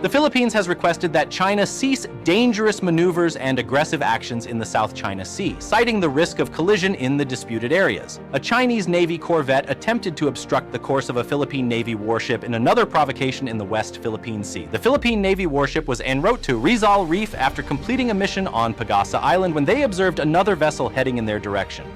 The Philippines has requested that China cease dangerous maneuvers and aggressive actions in the South China Sea, citing the risk of collision in the disputed areas. A Chinese Navy corvette attempted to obstruct the course of a Philippine Navy warship in another provocation in the West Philippine Sea. The Philippine Navy warship was enroute to Rizal Reef after completing a mission on Pagasa Island when they observed another vessel heading in their direction.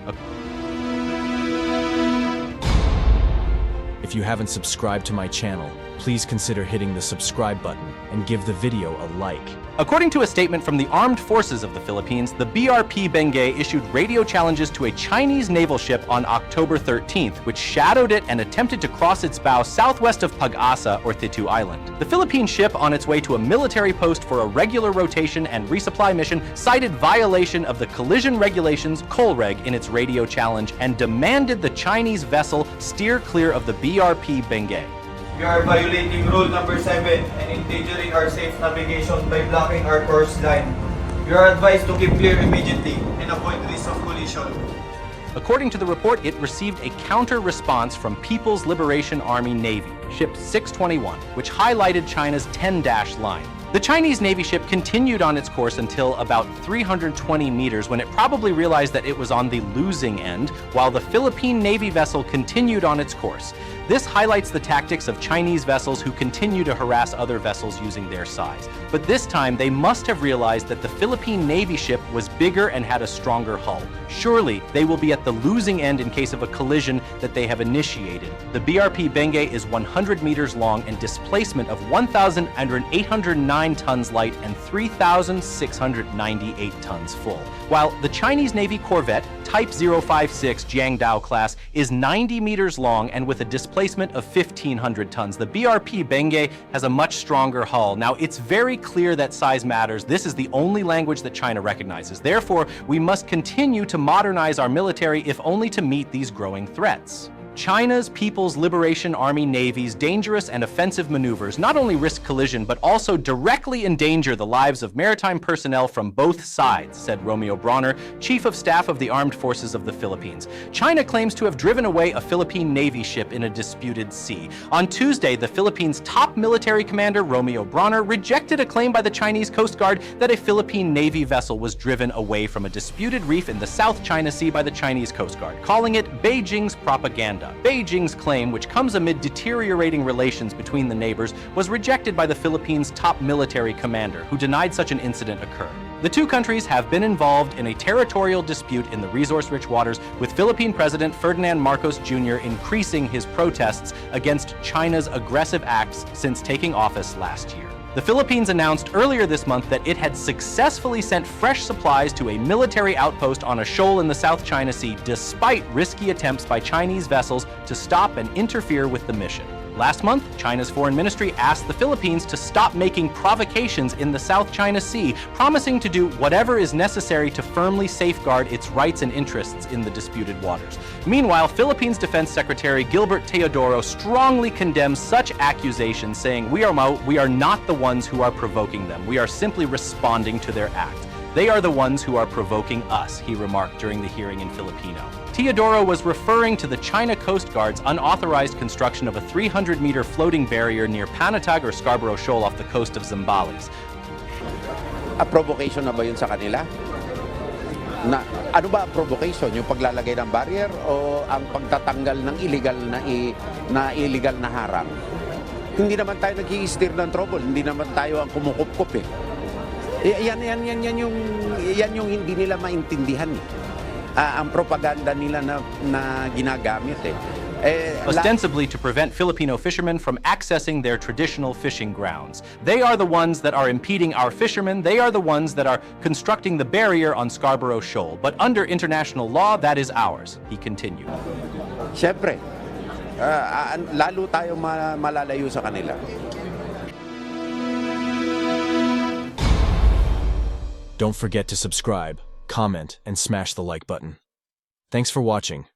If you haven't subscribed to my channel, please consider hitting the subscribe button and give the video a like. According to a statement from the Armed Forces of the Philippines, the BRP Benguet issued radio challenges to a Chinese naval ship on October 13th, which shadowed it and attempted to cross its bow southwest of Pagasa or Thitu Island. The Philippine ship, on its way to a military post for a regular rotation and resupply mission, cited violation of the collision regulations (COLREG) in its radio challenge and demanded the Chinese vessel steer clear of the BRP Benguet. We are violating rule number 7 and endangering our safe navigation by blocking our course line. You are advised to keep clear immediately and avoid risk of collision. According to the report, it received a counter-response from People's Liberation Army Navy, Ship 621, which highlighted China's 10-dash line. The Chinese Navy ship continued on its course until about 320 meters when it probably realized that it was on the losing end, while the Philippine Navy vessel continued on its course. This highlights the tactics of Chinese vessels who continue to harass other vessels using their size. But this time, they must have realized that the Philippine Navy ship was bigger and had a stronger hull. Surely, they will be at the losing end in case of a collision that they have initiated. The BRP Benguet is 100 meters long and displacement of 1,809 tons light and 3,698 tons full, while the Chinese Navy corvette Type 056 Jiangdao class is 90 meters long and with a displacement of 1,500 tons. The BRP Benguet has a much stronger hull. Now, it's very clear that size matters. This is the only language that China recognizes. Therefore, we must continue to modernize our military if only to meet these growing threats. China's People's Liberation Army Navy's dangerous and offensive maneuvers not only risk collision but also directly endanger the lives of maritime personnel from both sides, said Romeo Bronner, Chief of Staff of the Armed Forces of the Philippines. China claims to have driven away a Philippine Navy ship in a disputed sea. On Tuesday, the Philippines' top military commander, Romeo Bronner, rejected a claim by the Chinese Coast Guard that a Philippine Navy vessel was driven away from a disputed reef in the South China Sea by the Chinese Coast Guard, calling it Beijing's propaganda. Beijing's claim, which comes amid deteriorating relations between the neighbors, was rejected by the Philippines' top military commander, who denied such an incident occurred. The two countries have been involved in a territorial dispute in the resource-rich waters, with Philippine President Ferdinand Marcos Jr. increasing his protests against China's aggressive acts since taking office last year. The Philippines announced earlier this month that it had successfully sent fresh supplies to a military outpost on a shoal in the South China Sea, despite risky attempts by Chinese vessels to stop and interfere with the mission. Last month, China's foreign ministry asked the Philippines to stop making provocations in the South China Sea, promising to do whatever is necessary to firmly safeguard its rights and interests in the disputed waters. Meanwhile, Philippines Defense Secretary Gilbert Teodoro strongly condemns such accusations, saying, we are not the ones who are provoking them. We are simply responding to their act. They are the ones who are provoking us, he remarked during the hearing in Filipino. Teodoro was referring to the China Coast Guard's unauthorized construction of a 300-meter floating barrier near Panatag or Scarborough Shoal off the coast of Zambales. A provocation na ba yun sa kanila? Ano ba provocation? Yung paglalagay ng barrier o ang pagtatanggal ng illegal na harang? Hindi naman tayo nag-i-steer ng trouble, hindi naman tayo ang kumukup-kup eh. Yan yung hindi nila maintindihan. Ang propaganda nila na ginagamit eh. Ostensibly to prevent Filipino fishermen from accessing their traditional fishing grounds. They are the ones that are impeding our fishermen. They are the ones that are constructing the barrier on Scarborough Shoal. But under international law, that is ours, he continued. Siyempre, lalo tayo malalayo sa kanila. Don't forget to subscribe, comment, and smash the like button. Thanks for watching.